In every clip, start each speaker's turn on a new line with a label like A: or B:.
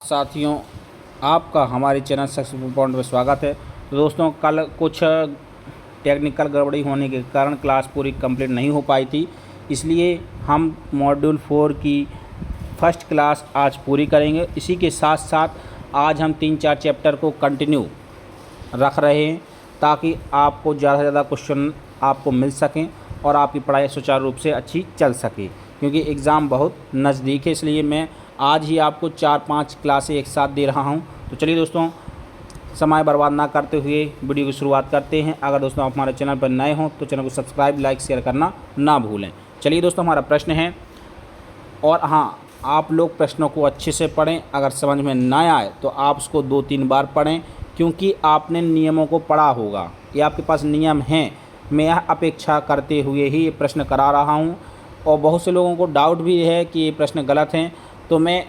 A: साथियों, आपका हमारे चैनल सक्सेसफुल पॉइंट में स्वागत है। तो दोस्तों, कल कुछ टेक्निकल गड़बड़ी होने के कारण क्लास पूरी कंप्लीट नहीं हो पाई थी, इसलिए हम मॉड्यूल 4 की फर्स्ट क्लास आज पूरी करेंगे। इसी के साथ साथ आज हम 3-4 चैप्टर को कंटिन्यू रख रहे हैं ताकि आपको ज़्यादा से ज़्यादा क्वेश्चन आपको मिल सकें और आपकी पढ़ाई सुचारू रूप से अच्छी चल सके, क्योंकि एग्ज़ाम बहुत नज़दीक है। इसलिए मैं आज ही आपको 4-5 क्लासें एक साथ दे रहा हूं। तो चलिए दोस्तों, समय बर्बाद ना करते हुए वीडियो की शुरुआत करते हैं। अगर दोस्तों आप हमारे चैनल पर नए हों तो चैनल को सब्सक्राइब, लाइक, शेयर करना ना भूलें। चलिए दोस्तों, हमारा प्रश्न है, और हाँ, आप लोग प्रश्नों को अच्छे से पढ़ें। अगर समझ में ना आए तो आप उसको 2-3 बार पढ़ें, क्योंकि आपने नियमों को पढ़ा होगा। ये आपके पास नियम हैं। मैं यह अपेक्षा करते हुए ही ये प्रश्न करा रहा हूँ, और बहुत से लोगों को डाउट भी है कि ये प्रश्न गलत हैं, तो मैं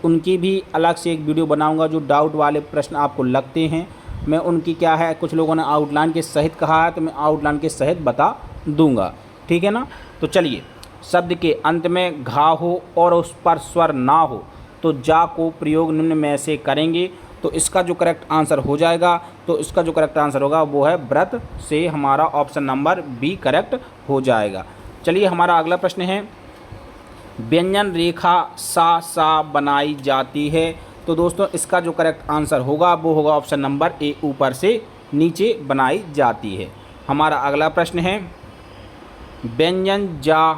A: उनकी भी अलग से एक वीडियो बनाऊंगा। जो डाउट वाले प्रश्न आपको लगते हैं, मैं उनकी क्या है, कुछ लोगों ने आउटलाइन के सहित कहा है, तो मैं आउटलाइन के सहित बता दूंगा, ठीक है ना। तो चलिए, शब्द के अंत में घा हो और उस पर स्वर ना हो तो जा को प्रयोग निम्न में से करेंगे। तो इसका जो करेक्ट आंसर हो जाएगा, तो इसका जो करेक्ट आंसर होगा वो है व्रत से। हमारा ऑप्शन नंबर बी करेक्ट हो जाएगा। चलिए, हमारा अगला प्रश्न है, व्यंजन रेखा सा बनाई जाती है। तो दोस्तों, इसका जो करेक्ट आंसर होगा वो होगा ऑप्शन नंबर ए, ऊपर से नीचे बनाई जाती है। हमारा अगला प्रश्न है, व्यंजन जा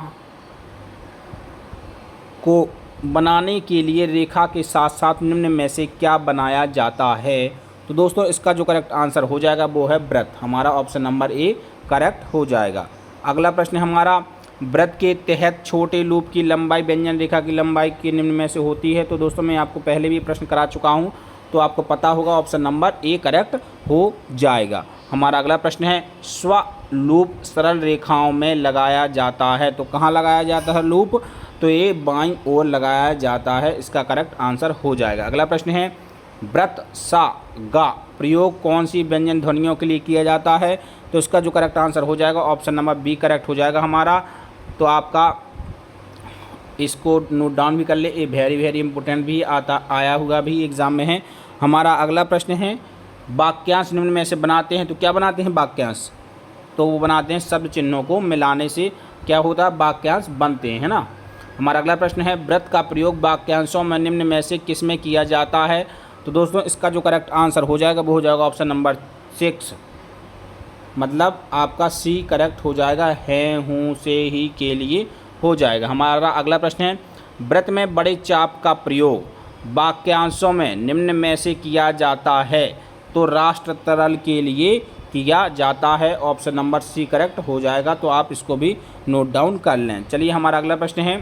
A: को बनाने के लिए रेखा के साथ साथ निम्न में से क्या बनाया जाता है। तो दोस्तों, इसका जो करेक्ट आंसर हो जाएगा वो है व्रत। हमारा ऑप्शन नंबर ए करेक्ट हो जाएगा। अगला प्रश्न हमारा, व्रत के तहत छोटे लूप की लंबाई व्यंजन रेखा की लंबाई के निम्न में से होती है। तो दोस्तों, मैं आपको पहले भी प्रश्न करा चुका हूं, तो आपको पता होगा, ऑप्शन नंबर ए करेक्ट हो जाएगा। हमारा अगला प्रश्न है, स्व लूप सरल रेखाओं में लगाया जाता है। तो कहाँ लगाया जाता है लूप, तो ये बाईं ओर लगाया जाता है। इसका करेक्ट आंसर हो जाएगा। अगला प्रश्न है, व्रत सा गा प्रयोग कौन सी व्यंजन ध्वनियों के लिए किया जाता है। तो इसका जो करेक्ट आंसर हो जाएगा ऑप्शन नंबर बी करेक्ट हो जाएगा हमारा। तो आपका इसको नोट डाउन भी कर ले, ये वेरी इंपॉर्टेंट भी आया हुआ भी एग्ज़ाम में है। हमारा अगला प्रश्न है, वाक्यांश निम्न में से बनाते हैं। तो क्या बनाते हैं वाक्यांश, तो वो बनाते हैं शब्द चिन्हों को मिलाने से क्या होता है, वाक्यांश बनते हैं, है ना। हमारा अगला प्रश्न है, व्रत का प्रयोग वाक्यांशों में निम्न में से किस में किया जाता है। तो दोस्तों, इसका जो करेक्ट आंसर हो जाएगा वो हो जाएगा ऑप्शन नंबर 6, मतलब आपका सी करेक्ट हो जाएगा। है, हूँ, से, ही, के लिए हो जाएगा। हमारा अगला प्रश्न है, व्रत में बड़े चाप का प्रयोग वाक्यांशों में निम्न में से किया जाता है। तो राष्ट्र तरल के लिए किया जाता है। ऑप्शन नंबर सी करेक्ट हो जाएगा। तो आप इसको भी नोट डाउन कर लें। चलिए, हमारा अगला प्रश्न है,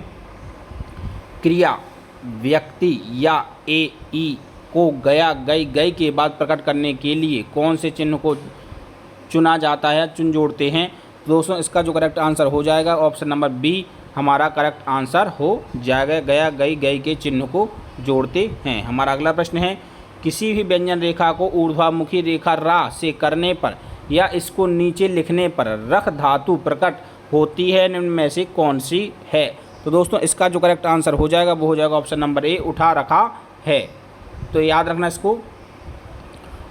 A: क्रिया व्यक्ति या ए ई को गया गई गई के बाद प्रकट करने के लिए कौन से चिन्ह को चुना जाता है, चुन जोड़ते हैं। दोस्तों, इसका जो करेक्ट आंसर हो जाएगा ऑप्शन नंबर बी हमारा करेक्ट आंसर हो जाएगा। गया गई गई के चिन्ह को जोड़ते हैं। हमारा अगला प्रश्न है, किसी भी व्यंजन रेखा को ऊर्ध्वामुखी रेखा रा से करने पर या इसको नीचे लिखने पर रख धातु प्रकट होती है, निम्न में से कौन सी है। तो दोस्तों, इसका जो करेक्ट आंसर हो जाएगा वो हो जाएगा ऑप्शन नंबर ए, उठा रखा है। तो याद रखना इसको,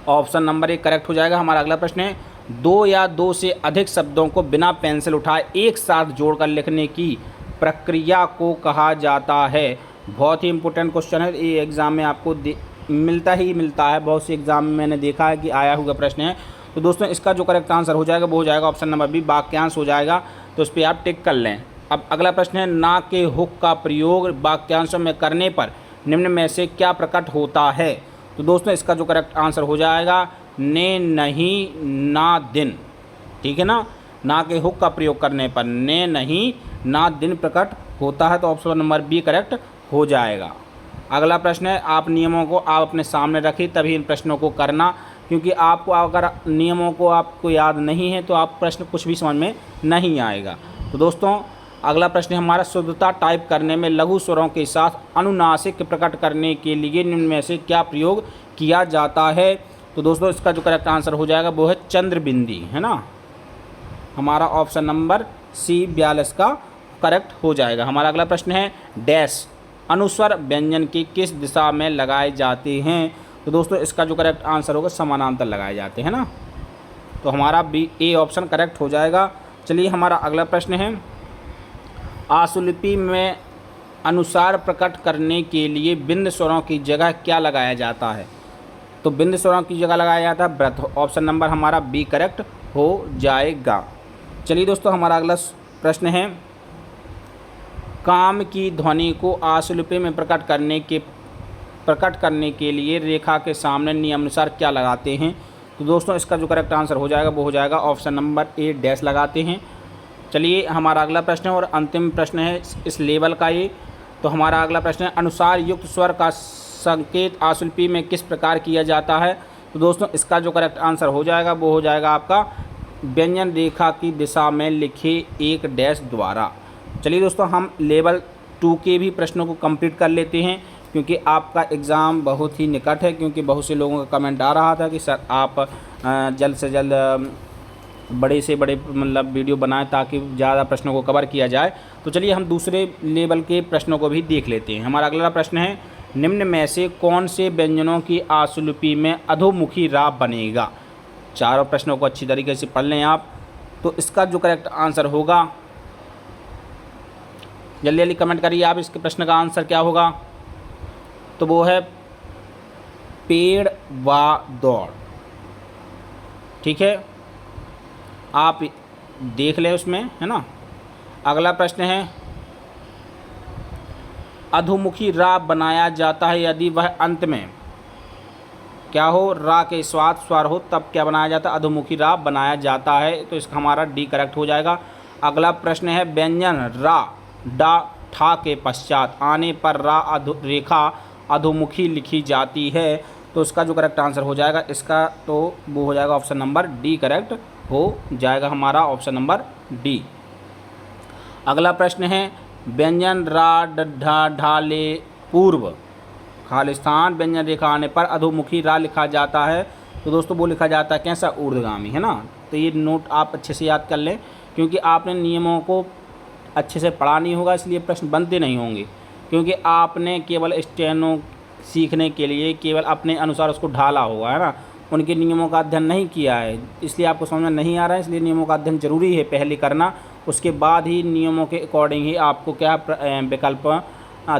A: ऑप्शन नंबर ए करेक्ट हो जाएगा। हमारा अगला प्रश्न है, 2 या 2 से अधिक शब्दों को बिना पेंसिल उठाए एक साथ जोड़कर लिखने की प्रक्रिया को कहा जाता है। बहुत ही इंपॉर्टेंट क्वेश्चन है, ये एग्ज़ाम में आपको मिलता है। बहुत से एग्ज़ाम में मैंने देखा है कि आया हुआ प्रश्न है। तो दोस्तों, इसका जो करेक्ट आंसर हो जाएगा वो हो जाएगा ऑप्शन नंबर बी, वाक्यांश हो जाएगा। तो इस पर आप टिक कर लें। अब अगला प्रश्न है, ना के हुक का प्रयोग वाक्यांशों में करने पर निम्न में से क्या प्रकट होता है। तो दोस्तों, इसका जो करेक्ट आंसर हो जाएगा ने, नहीं, ना, दिन, ठीक है ना। ना के हुक का प्रयोग करने पर ने, नहीं, ना, दिन प्रकट होता है। तो ऑप्शन नंबर बी करेक्ट हो जाएगा। अगला प्रश्न है, आप नियमों को आप अपने सामने रखिए तभी इन प्रश्नों को करना, क्योंकि आपको अगर नियमों को आपको याद नहीं है तो आप प्रश्न कुछ भी समझ में नहीं आएगा। तो दोस्तों, अगला प्रश्न हमारा, शुद्धता टाइप करने में लघु स्वरों के साथ अनुनासिक प्रकट करने के लिए निम्न में से क्या प्रयोग किया जाता है। तो दोस्तों, इसका जो करेक्ट आंसर हो जाएगा वो है चंद्र बिंदी, है ना। हमारा ऑप्शन नंबर सी 42 का करेक्ट हो जाएगा। हमारा अगला प्रश्न है, डैश अनुस्वर व्यंजन की किस दिशा में लगाए जाते हैं? तो दोस्तों इसका जो करेक्ट आंसर होगा समानांतर लगाए जाते हैं ना, तो हमारा बी ए ऑप्शन करेक्ट हो जाएगा। चलिए हमारा अगला प्रश्न है, आशुलिपि में अनुसार प्रकट करने के लिए बिंद स्वरों की जगह क्या लगाया जाता है? तो बिंद स्वरों की जगह लगाया जाता है व्रत। ऑप्शन नंबर हमारा बी करेक्ट हो जाएगा। चलिए दोस्तों हमारा अगला प्रश्न है, काम की ध्वनि को आशुलिपि में प्रकट करने के लिए रेखा के सामने नियमानुसार क्या लगाते हैं? तो दोस्तों इसका जो करेक्ट आंसर हो जाएगा वो हो जाएगा ऑप्शन नंबर ए डैश लगाते हैं। चलिए हमारा अगला प्रश्न है और अंतिम प्रश्न है इस लेवल का ये। तो हमारा अगला प्रश्न है, अनुसार युक्त स्वर का संकेत आशुलिपि में किस प्रकार किया जाता है? तो दोस्तों इसका जो करेक्ट आंसर हो जाएगा वो हो जाएगा आपका व्यंजन रेखा की दिशा में लिखे एक डैश द्वारा। चलिए दोस्तों हम लेवल 2 के भी प्रश्नों को कंप्लीट कर लेते हैं, क्योंकि आपका एग्ज़ाम बहुत ही निकट है। क्योंकि बहुत से लोगों का कमेंट आ रहा था कि सर आप जल्द से जल्द बड़े से बड़े मतलब वीडियो बनाएं ताकि ज़्यादा प्रश्नों को कवर किया जाए। तो चलिए हम दूसरे लेवल के प्रश्नों को भी देख लेते हैं। हमारा अगला प्रश्न है, निम्न में से कौन से व्यंजनों की आशुलिपि में अधोमुखी रा बनेगा? चारों प्रश्नों को अच्छी तरीके से पढ़ लें आप। तो इसका जो करेक्ट आंसर होगा, जल्दी जल्दी कमेंट करिए आप, इसके प्रश्न का आंसर क्या होगा? तो वो है पेड़ व दौड़। ठीक है, आप देख लें उसमें, है ना। अगला प्रश्न है, अधोमुखी रा बनाया जाता है यदि वह अंत में क्या हो, रा के स्वाद स्वर हो, तब क्या बनाया जाता है? अधोमुखी रा बनाया जाता है। तो इसका हमारा डी करेक्ट हो जाएगा। अगला प्रश्न है, व्यंजन रा डा ठा के पश्चात आने पर रा रेखा अधोमुखी लिखी जाती है। तो इसका जो करेक्ट आंसर हो जाएगा, इसका तो वो हो जाएगा ऑप्शन नंबर डी करेक्ट हो जाएगा हमारा ऑप्शन नंबर डी। अगला प्रश्न है, व्यंजन रा ढा ढाले पूर्व खालिस्तान व्यंजन रेखा आने पर अधोमुखी रा लिखा जाता है। तो दोस्तों वो लिखा जाता है कैसा? ऊर्ध्वगामी, है ना। तो ये नोट आप अच्छे से याद कर लें, क्योंकि आपने नियमों को अच्छे से पढ़ा नहीं होगा, इसलिए प्रश्न बनते नहीं होंगे। क्योंकि आपने केवल स्टेनो सीखने के लिए केवल अपने अनुसार उसको ढाला होगा, है ना। उनके नियमों का अध्ययन नहीं किया है, इसलिए आपको समझ में नहीं आ रहा है। इसलिए नियमों का अध्ययन जरूरी है पहले करना, उसके बाद ही नियमों के अकॉर्डिंग ही आपको क्या विकल्प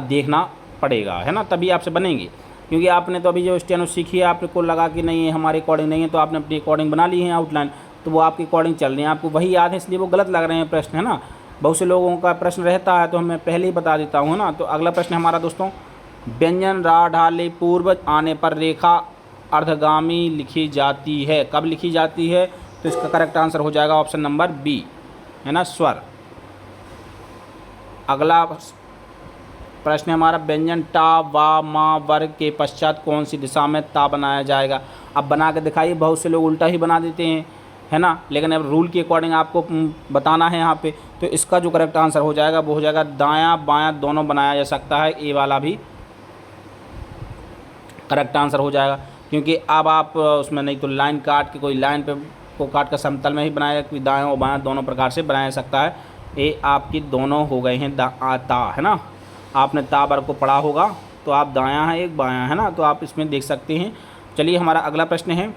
A: देखना पड़ेगा, है ना, तभी आपसे बनेंगे। क्योंकि आपने तो अभी जो स्टेनो सीखी है, आपको लगा कि नहीं है हमारे अकॉर्डिंग नहीं है, तो आपने अपनी अकॉर्डिंग बना ली है आउटलाइन, तो वो आपके अकॉर्डिंग चल रही है, आपको वही याद है, इसलिए वो गलत लग रहे हैं प्रश्न, है ना। बहुत से लोगों का प्रश्न रहता है, तो मैं पहले ही बता देता हूँ ना। तो अगला प्रश्न हमारा दोस्तों, व्यंजन रा ढाले पूर्व आने पर रेखा अर्धगामी लिखी जाती है, कब लिखी जाती है? तो इसका करेक्ट आंसर हो जाएगा ऑप्शन नंबर बी, है ना, स्वर। अगला प्रश्न हमारा, व्यंजन टा वा मा वर्ग के पश्चात कौन सी दिशा में ता बनाया जाएगा? अब बना के दिखाइए। बहुत से लोग उल्टा ही बना देते हैं, है ना, लेकिन अब रूल के अकॉर्डिंग आपको बताना है यहाँ पे। तो इसका जो करेक्ट आंसर हो जाएगा वो हो जाएगा दायां बायां दोनों बनाया जा सकता है। ए वाला भी करेक्ट आंसर हो जाएगा, क्योंकि अब आप उसमें नहीं तो लाइन काट के, कोई लाइन पे को काट कर समतल में ही बनाया, कोई दायां और बायां दोनों प्रकार से बनाया जा सकता है। ये आपकी दोनों हो गए हैं ता, है ना। आपने ता वर्ग को पढ़ा होगा, तो आप दायां है एक बायां, है ना, तो आप इसमें देख सकते हैं। चलिए हमारा अगला प्रश्न है,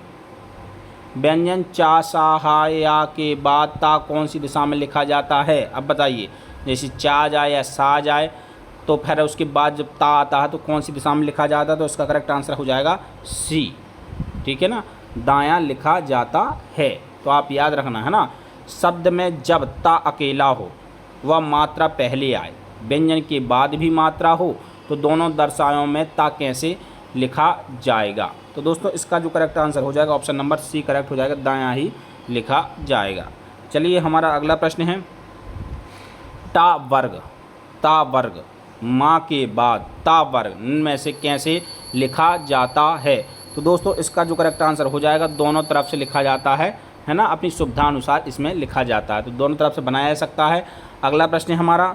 A: व्यंजन चा सा हा या के बाद ता कौन सी दिशा में लिखा जाता है? अब बताइए, जैसे चा जाए या सा जाए, तो फिर उसके बाद जब ता आता है तो कौन सी दिशा में लिखा जाता है? तो इसका करेक्ट आंसर हो जाएगा सी, ठीक है ना, दायां लिखा जाता है। तो आप याद रखना, है ना। शब्द में जब ता अकेला हो वह मात्रा पहले आए, व्यंजन के बाद भी मात्रा हो, तो दोनों दर्शायों में ता कैसे लिखा जाएगा? तो दोस्तों इसका जो करेक्ट आंसर हो जाएगा ऑप्शन नंबर सी करेक्ट हो जाएगा, दायां ही लिखा जाएगा। चलिए हमारा अगला प्रश्न है, ता वर्ग माँ के बाद ता वर्ग में से कैसे लिखा जाता है? तो दोस्तों इसका जो करेक्ट आंसर हो जाएगा, दोनों तरफ से लिखा जाता है ना, अपनी सुविधा अनुसार इसमें लिखा जाता है, तो दोनों तरफ से बनाया जा सकता है। अगला प्रश्न है हमारा,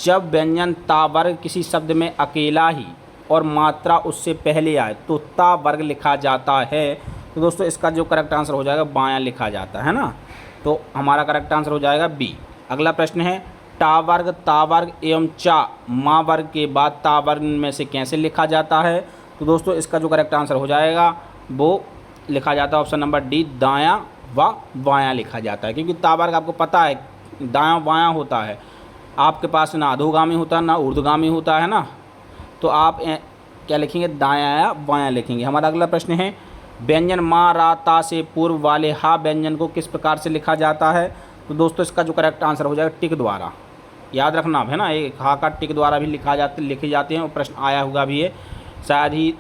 A: जब व्यंजन ता वर्ग किसी शब्द में अकेला ही और मात्रा उससे पहले आए तो ता वर्ग लिखा जाता है। तो दोस्तों इसका जो करेक्ट आंसर हो जाएगा बायां लिखा जाता है ना, तो हमारा करेक्ट आंसर हो जाएगा बी। अगला प्रश्न है, टा वर्ग, ता वर्ग एवं चा मा वर्ग के बाद ता वर्ग में से कैसे लिखा जाता है? तो दोस्तों इसका जो करेक्ट आंसर हो जाएगा वो लिखा जाता है ऑप्शन नंबर डी, दायां व बायां लिखा जाता है। क्योंकि ता वर्ग आपको पता है दायां बायां होता है, आपके पास ना अधोगामी होता है ना ऊर्ध्वगामी होता है ना, तो आप क्या लिखेंगे? दायां या बायां लिखेंगे। हमारा अगला प्रश्न है, व्यंजन मा रा ता से पूर्व वाले हा व्यंजन को किस प्रकार से लिखा जाता है? तो दोस्तों इसका जो करेक्ट आंसर हो जाएगा टिक द्वारा। याद रखना है ना, एक हा का टिक द्वारा भी लिखे जाते हैं और प्रश्न आया होगा भी है, शायद ही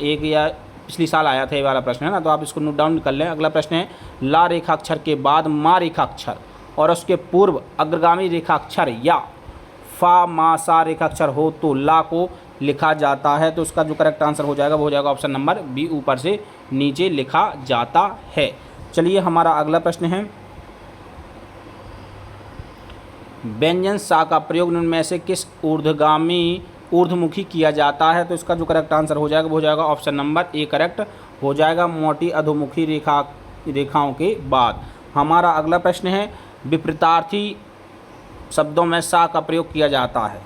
A: एक या पिछली साल आया था ये वाला प्रश्न है ना, तो आप इसको नोट डाउन कर लें। अगला प्रश्न है, ला रेखाक्षर के बाद मा रेखाक्षर और उसके पूर्व अग्रगामी रेखाक्षर या फा मा सा रेखाक्षर हो तो ला को लिखा जाता है। तो उसका जो करेक्ट आंसर हो जाएगा वो हो जाएगा ऑप्शन नंबर बी, ऊपर से नीचे लिखा जाता है। चलिए हमारा अगला प्रश्न है, व्यंजन सा का प्रयोग निम्न में से किस ऊर्ध्वमुखी किया जाता है? तो इसका जो करेक्ट आंसर हो जाएगा वो हो जाएगा ऑप्शन नंबर ए करेक्ट हो जाएगा, मोटी अधोमुखी रेखाओं के बाद। हमारा अगला प्रश्न है, विपरीतार्थी शब्दों में सा का प्रयोग किया जाता है।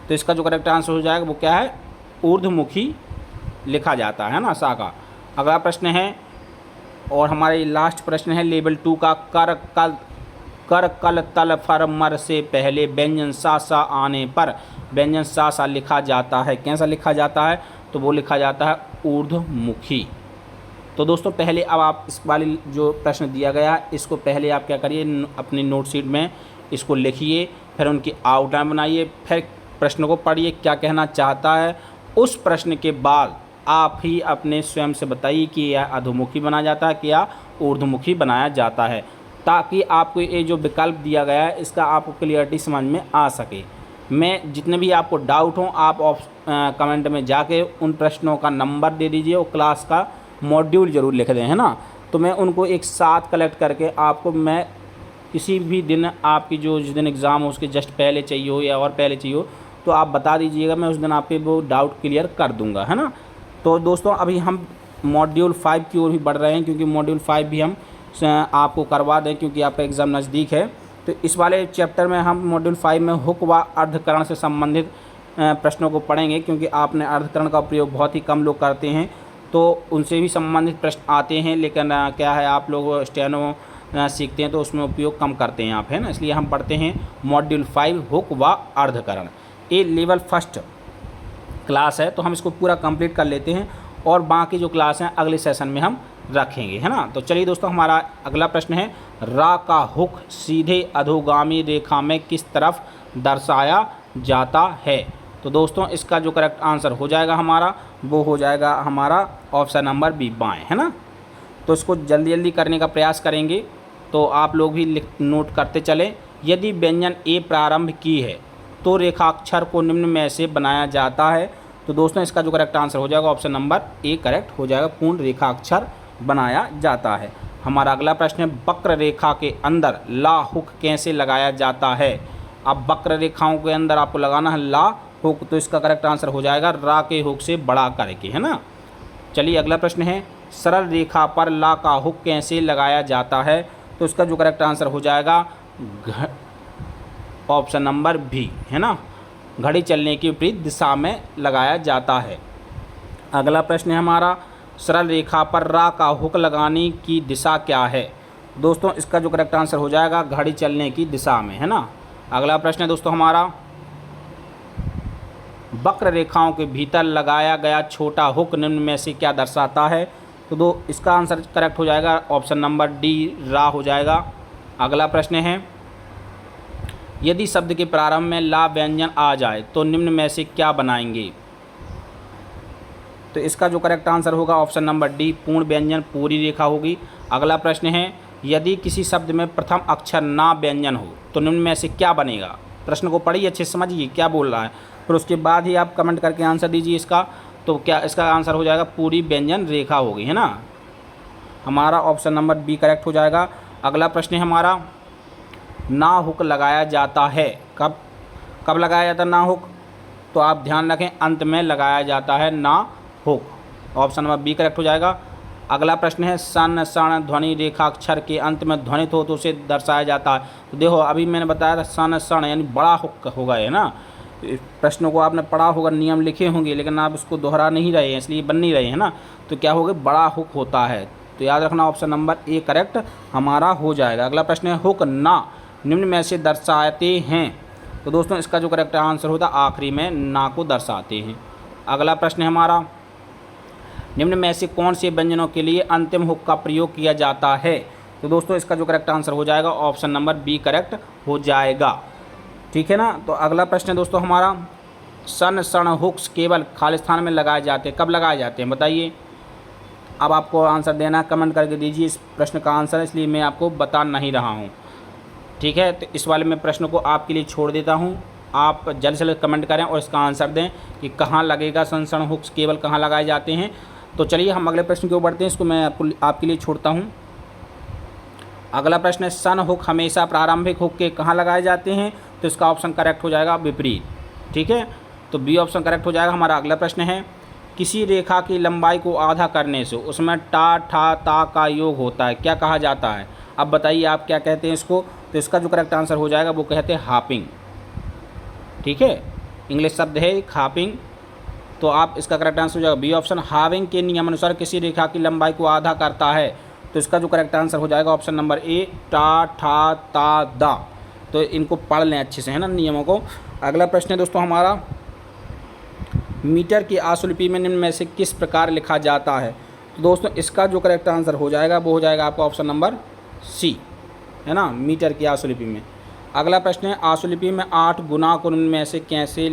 A: तो इसका जो करेक्ट आंसर हो जाएगा वो क्या है? ऊर्ध्वमुखी लिखा जाता है ना सा का। अगला प्रश्न है और हमारे लास्ट प्रश्न है लेवल 2 का, कर कल तल फर मर से पहले व्यंजन सा आने पर व्यंजन सा लिखा जाता है। कैसा लिखा जाता है? तो वो लिखा जाता है ऊर्ध्वमुखी। तो दोस्तों पहले अब आप इस वाली जो प्रश्न दिया गया है इसको पहले आप क्या करिए, अपनी नोट शीट में इसको लिखिए, फिर उनकी आउटलाइन बनाइए, फिर प्रश्न को पढ़िए क्या कहना चाहता है। उस प्रश्न के बाद आप ही अपने स्वयं से बताइए कि यह अधोमुखी बनाया जाता है कि या ऊर्ध्वमुखी बनाया जाता है, ताकि आपको ये जो विकल्प दिया गया है इसका आपको क्लियरिटी समझ में आ सके। मैं जितने भी आपको डाउट हों आप कमेंट में जाके उन प्रश्नों का नंबर दे दीजिए और क्लास का मॉड्यूल ज़रूर लिख दें, है ना। तो मैं उनको एक साथ कलेक्ट करके आपको मैं किसी भी दिन आपकी जिस दिन एग्ज़ाम हो उसके जस्ट पहले चाहिए हो या और पहले चाहिए हो तो आप बता दीजिएगा, मैं उस दिन आपके वो डाउट क्लियर कर दूँगा, है ना। तो दोस्तों अभी हम मॉड्यूल 5 की ओर भी बढ़ रहे हैं, क्योंकि मॉड्यूल 5 भी हम आपको करवा दें क्योंकि आपका एग्ज़ाम नज़दीक है। तो इस वाले चैप्टर में हम मॉड्यूल 5 में हुक व अर्धकरण से संबंधित प्रश्नों को पढ़ेंगे, क्योंकि आपने अर्धकरण का प्रयोग बहुत ही कम लोग करते हैं तो उनसे भी संबंधित प्रश्न आते हैं, लेकिन क्या है आप लोग स्टेनो सीखते हैं तो उसमें उपयोग कम करते हैं आप, है ना। इसलिए हम पढ़ते हैं मॉड्यूल 5 हुक व अर्धकरण। ये लेवल 1 क्लास है तो हम इसको पूरा कंप्लीट कर लेते हैं और बाकी जो क्लास हैं अगले सेशन में हम रखेंगे, है ना। तो चलिए दोस्तों हमारा अगला प्रश्न है, रा का हुक सीधे अधोगामी रेखा में किस तरफ दर्शाया जाता है? तो दोस्तों इसका जो करेक्ट आंसर हो जाएगा हमारा वो हो जाएगा हमारा ऑप्शन नंबर बी, बाएँ, है ना। तो इसको जल्दी जल्दी करने का प्रयास करेंगे तो आप लोग भी नोट करते चलें। यदि व्यंजन ए प्रारंभ की है तो रेखाक्षर को निम्न में से बनाया जाता है। तो दोस्तों इसका जो करेक्ट आंसर हो जाएगा ऑप्शन नंबर ए करेक्ट हो जाएगा, पूर्ण रेखाक्षर बनाया जाता है। हमारा अगला प्रश्न है, वक्र रेखा के अंदर ला हुक कैसे लगाया जाता है? अब वक्र रेखाओं के अंदर आपको लगाना है ला हुक, तो इसका करेक्ट आंसर हो जाएगा रा के हुक से बड़ा करके, है ना। चलिए अगला प्रश्न है, सरल रेखा पर ला का हुक कैसे लगाया जाता है? तो इसका जो करेक्ट आंसर हो जाएगा ऑप्शन नंबर बी, है ना, घड़ी चलने की विपरीत दिशा में लगाया जाता है। अगला प्रश्न है हमारा, सरल रेखा पर रा का हुक लगाने की दिशा क्या है? दोस्तों इसका जो करेक्ट आंसर हो जाएगा घड़ी चलने की दिशा में, है ना। अगला प्रश्न है दोस्तों हमारा, वक्र रेखाओं के भीतर लगाया गया छोटा हुक निम्न में से क्या दर्शाता है? तो इसका आंसर करेक्ट हो जाएगा ऑप्शन नंबर डी, रा हो जाएगा। अगला प्रश्न है, यदि शब्द के प्रारंभ में ला व्यंजन आ जाए तो निम्न में से क्या बनाएंगे? तो इसका जो करेक्ट आंसर होगा ऑप्शन नंबर डी, पूर्ण व्यंजन पूरी रेखा होगी। अगला प्रश्न है, यदि किसी शब्द में प्रथम अक्षर ना व्यंजन हो तो निम्न में से क्या बनेगा? प्रश्न को पढ़िए अच्छे से समझिए क्या बोल रहा है, फिर उसके बाद ही आप कमेंट करके आंसर दीजिए इसका। तो क्या इसका आंसर हो जाएगा पूरी व्यंजन रेखा होगी, है ना। हमारा ऑप्शन नंबर बी करेक्ट हो जाएगा। अगला प्रश्न है हमारा, ना हुक लगाया जाता है कब लगाया जाता है ना हुक? तो आप ध्यान रखें अंत में लगाया जाता है ना hook, option number B correct हो जाएगा। अगला प्रश्न है सन सण ध्वनि रेखा अक्षर के अंत में ध्वनित हो तो उसे दर्शाया जाता है। तो देखो अभी मैंने बताया था सन सण यानी बड़ा हुक होगा, है ना। प्रश्नों को आपने पढ़ा होगा, नियम लिखे होंगे, लेकिन आप उसको दोहरा नहीं रहे हैं, इसलिए बन नहीं रहे हैं ना। तो क्या होगा, बड़ा हुक होता है। तो याद रखना ऑप्शन नंबर ए करेक्ट हमारा हो जाएगा। अगला प्रश्न है हुक ना निम्न में से दर्शाते हैं। तो दोस्तों इसका जो करेक्ट आंसर होता है आखिरी में ना को दर्शाते हैं। अगला प्रश्न है हमारा निम्न में से कौन से व्यंजनों के लिए अंतिम हुक का प्रयोग किया जाता है। तो दोस्तों इसका जो करेक्ट आंसर हो जाएगा ऑप्शन नंबर बी करेक्ट हो जाएगा। ठीक है ना। तो अगला प्रश्न है दोस्तों हमारा सन सण हुक्स केवल खाली स्थान में लगाए जाते हैं, कब लगाए जाते हैं बताइए। अब आपको आंसर देना, कमेंट करके दीजिए इस प्रश्न का आंसर, इसलिए मैं आपको बता नहीं रहा हूँ। ठीक है, तो इस वाले में प्रश्न को आपके लिए छोड़ देता हूँ। आप जल्द से जल्द कमेंट करें और इसका आंसर दें कि कहाँ लगेगा सन सण हुक्स केवल कहाँ लगाए जाते हैं। तो चलिए हम अगले प्रश्न की ओर बढ़ते हैं, इसको मैं आपके लिए छोड़ता हूँ। अगला प्रश्न है सन हुक हमेशा प्रारंभिक हुक के कहाँ लगाए जाते हैं। तो इसका ऑप्शन करेक्ट हो जाएगा विपरीत। ठीक है, तो बी ऑप्शन करेक्ट हो जाएगा। हमारा अगला प्रश्न है किसी रेखा की लंबाई को आधा करने से उसमें टा ठा ता का योग होता है, क्या कहा जाता है। अब बताइए आप क्या कहते हैं इसको। तो इसका जो करेक्ट आंसर हो जाएगा वो कहते हैं हापिंग। ठीक है, इंग्लिश शब्द है हापिंग। तो आप इसका करेक्ट आंसर हो जाएगा बी ऑप्शन। हाविंग के नियमानुसार किसी रेखा की लंबाई को आधा करता है। तो इसका जो करेक्ट आंसर हो जाएगा ऑप्शन नंबर ए टा ठा ता दा। तो इनको पढ़ लें अच्छे से, है ना, नियमों को। अगला प्रश्न है दोस्तों हमारा मीटर की आशुलिपि में निम्न में से किस प्रकार लिखा जाता है। तो दोस्तों इसका जो करेक्ट आंसर हो जाएगा वो हो जाएगा आपका ऑप्शन नंबर सी, है ना, मीटर की आशुलिपि में। अगला प्रश्न है आशुलिपि में 8 गुना को निम्न में से कैसे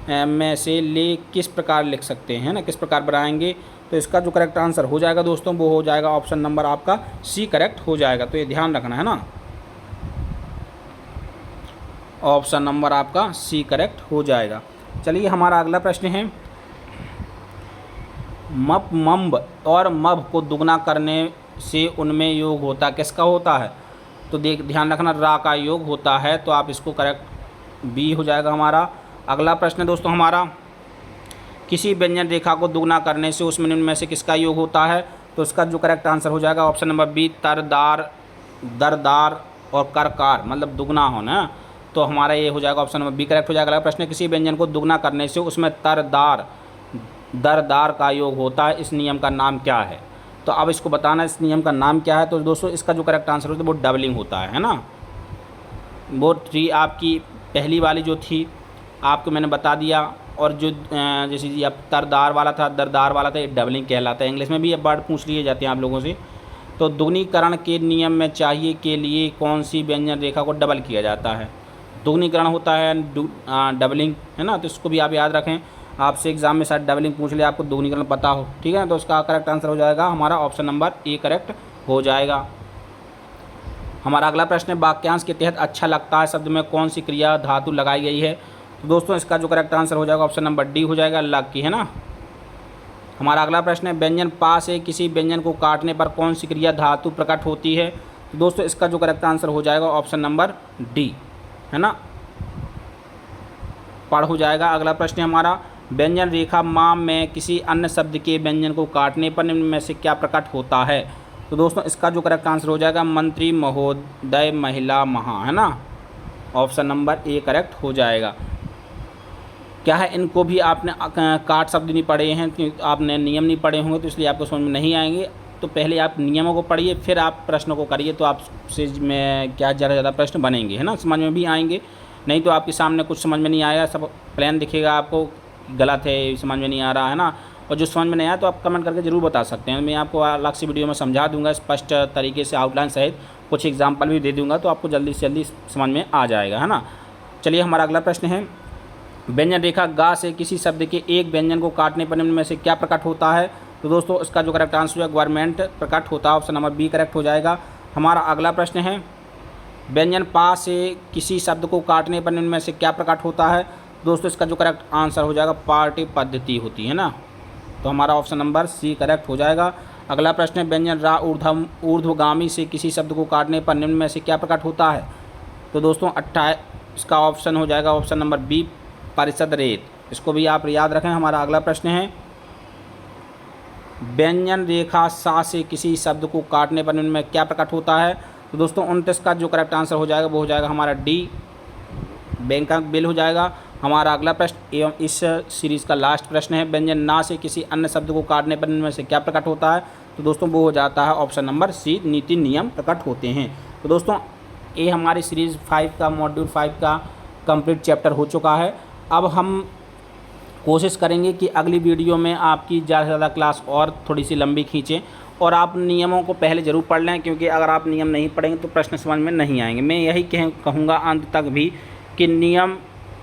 A: में से ले किस प्रकार लिख सकते हैं, ना, किस प्रकार बनाएंगे। तो इसका जो करेक्ट आंसर हो जाएगा दोस्तों वो हो जाएगा ऑप्शन नंबर आपका सी करेक्ट हो जाएगा। तो ये ध्यान रखना है ना, ऑप्शन नंबर आपका सी करेक्ट हो जाएगा। चलिए हमारा अगला प्रश्न है मप मम्ब और मभ को दुगना करने से उनमें योग होता किसका होता है। तो ध्यान रखना रा का योग होता है। तो आप इसको करेक्ट बी हो जाएगा हमारा। अगला प्रश्न है दोस्तों हमारा किसी व्यंजन रेखा को दुगना करने से उसमें निम्न में से किसका योग होता है। तो इसका जो करेक्ट आंसर हो जाएगा ऑप्शन नंबर बी तरदार दरदार और करकार, मतलब दुगना होना। तो हमारा ये हो जाएगा ऑप्शन नंबर बी करेक्ट हो जाएगा। अगला प्रश्न किसी व्यंजन को दुगना करने से उसमें तरदार दरदार का योग होता है, इस नियम का नाम क्या है। तो अब इसको बताना इस नियम का नाम क्या है। तो दोस्तों इसका जो करेक्ट आंसर होता है वो डबलिंग होता है ना। वो ट्री आपकी पहली वाली जो थी आपको मैंने बता दिया, और जो जैसे जी अब तरदार वाला था दरदार वाला था, ये डबलिंग कहलाता है। इंग्लिश में भी ये वर्ड पूछ लिए जाते हैं आप लोगों से। तो दुगनीकरण के नियम में चाहिए के लिए कौन सी व्यंजन रेखा को डबल किया जाता है। दुगनीकरण होता है डबलिंग, है ना। तो इसको भी आप याद रखें, आपसे एग्जाम में शायद डबलिंग पूछ ले, आपको दुगनीकरण पता हो। ठीक है, तो उसका करेक्ट आंसर हो जाएगा हमारा ऑप्शन नंबर ए करेक्ट हो जाएगा। हमारा अगला प्रश्न है वाक्यांश के तहत अच्छा लगता है शब्द में कौन सी क्रिया धातु लगाई गई है। तो दोस्तों इसका जो करेक्ट आंसर हो जाएगा ऑप्शन नंबर डी हो जाएगा लग की, है ना। हमारा अगला प्रश्न है व्यंजन पा से किसी व्यंजन को काटने पर कौन सी क्रिया धातु प्रकट होती है। तो दोस्तों इसका जो करेक्ट आंसर हो जाएगा ऑप्शन नंबर डी, है ना, पढ़ हो जाएगा। अगला प्रश्न है हमारा व्यंजन रेखा माँ में किसी अन्य शब्द के व्यंजन को काटने पर निम्न में से क्या प्रकट होता है। तो दोस्तों इसका जो करेक्ट आंसर हो जाएगा मंत्री महोदय महिला महा, है ना, ऑप्शन नंबर ए करेक्ट हो जाएगा। क्या है इनको भी आपने काट शब्द नहीं पढ़े हैं, आपने नियम नहीं पढ़े होंगे, तो इसलिए आपको समझ में नहीं आएंगे। तो पहले आप नियमों को पढ़िए फिर आप प्रश्नों को करिए, तो आपसे में क्या ज़्यादा प्रश्न बनेंगे, है ना, समझ में भी आएंगे। नहीं तो आपके सामने कुछ समझ में नहीं आएगा, सब प्लान दिखेगा आपको, गलत है, समझ में नहीं आ रहा है ना। और जो समझ में नहीं आया तो आप कमेंट करके ज़रूर बता सकते हैं, मैं आपको अलग से वीडियो में समझा दूंगा स्पष्ट तरीके से, आउटलाइन सहित कुछ एग्जाम्पल भी दे दूंगा, तो आपको जल्दी से जल्दी समझ में आ जाएगा, है ना। चलिए हमारा अगला प्रश्न है व्यंजन रेखा गा से किसी शब्द के एक व्यंजन को काटने पर निम्न में से क्या प्रकट होता है। तो दोस्तों इसका जो करेक्ट आंसर है गवर्नमेंट प्रकट होता है, ऑप्शन नंबर बी करेक्ट हो जाएगा। हमारा अगला प्रश्न है व्यंजन पा से किसी शब्द को काटने पर निम्न में से क्या प्रकट होता है। दोस्तों इसका जो करेक्ट आंसर हो जाएगा पार्टी पद्धति होती है ना, तो हमारा ऑप्शन नंबर सी करेक्ट हो जाएगा। अगला प्रश्न है व्यंजन रा ऊर्ध्वगामी से किसी शब्द को काटने पर निम्न में से क्या प्रकट होता है। तो दोस्तों इसका ऑप्शन हो जाएगा ऑप्शन नंबर बी परिषद रेत, इसको भी आप याद रखें। हमारा अगला प्रश्न है व्यंजन रेखा सा से किसी शब्द को काटने पर इनमें क्या प्रकट होता है? तो दोस्तों 29 का जो करेक्ट आंसर हो जाएगा वो हो जाएगा हमारा डी, बैंक का बिल हो जाएगा। हमारा अगला प्रश्न एवं इस सीरीज़ का लास्ट प्रश्न है, व्यंजन ना से किसी अन्य शब्द को काटने पर इनमें से क्या प्रकट होता है? तो दोस्तों वो हो जाता है ऑप्शन नंबर सी, नीति नियम प्रकट होते हैं। तो दोस्तों ये हमारी सीरीज़ 5 का मॉड्यूल 5 का कंप्लीट चैप्टर हो चुका है। अब हम कोशिश करेंगे कि अगली वीडियो में आपकी ज़्यादा से ज़्यादा क्लास और थोड़ी सी लंबी खींचें, और आप नियमों को पहले ज़रूर पढ़ लें, क्योंकि अगर आप नियम नहीं पढ़ेंगे तो प्रश्न समझ में नहीं आएंगे। मैं यही कहूँगा अंत तक भी कि नियम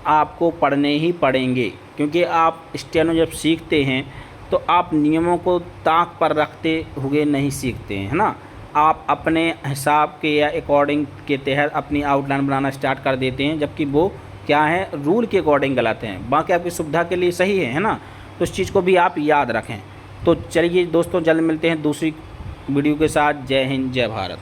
A: आपको पढ़ने ही पड़ेंगे, क्योंकि आप स्टेनो जब सीखते हैं तो आप नियमों को ताक पर रखते हुए नहीं सीखते हैं, है ना। आप अपने हिसाब के या अकॉर्डिंग के तहत अपनी आउटलाइन बनाना स्टार्ट कर देते हैं, जबकि वो क्या है, रूल के अकॉर्डिंग गलत हैं, बाकी आपकी सुविधा के लिए सही है ना। तो इस चीज़ को भी आप याद रखें। तो चलिए दोस्तों, जल्द मिलते हैं दूसरी वीडियो के साथ। जय हिंद, जय भारत।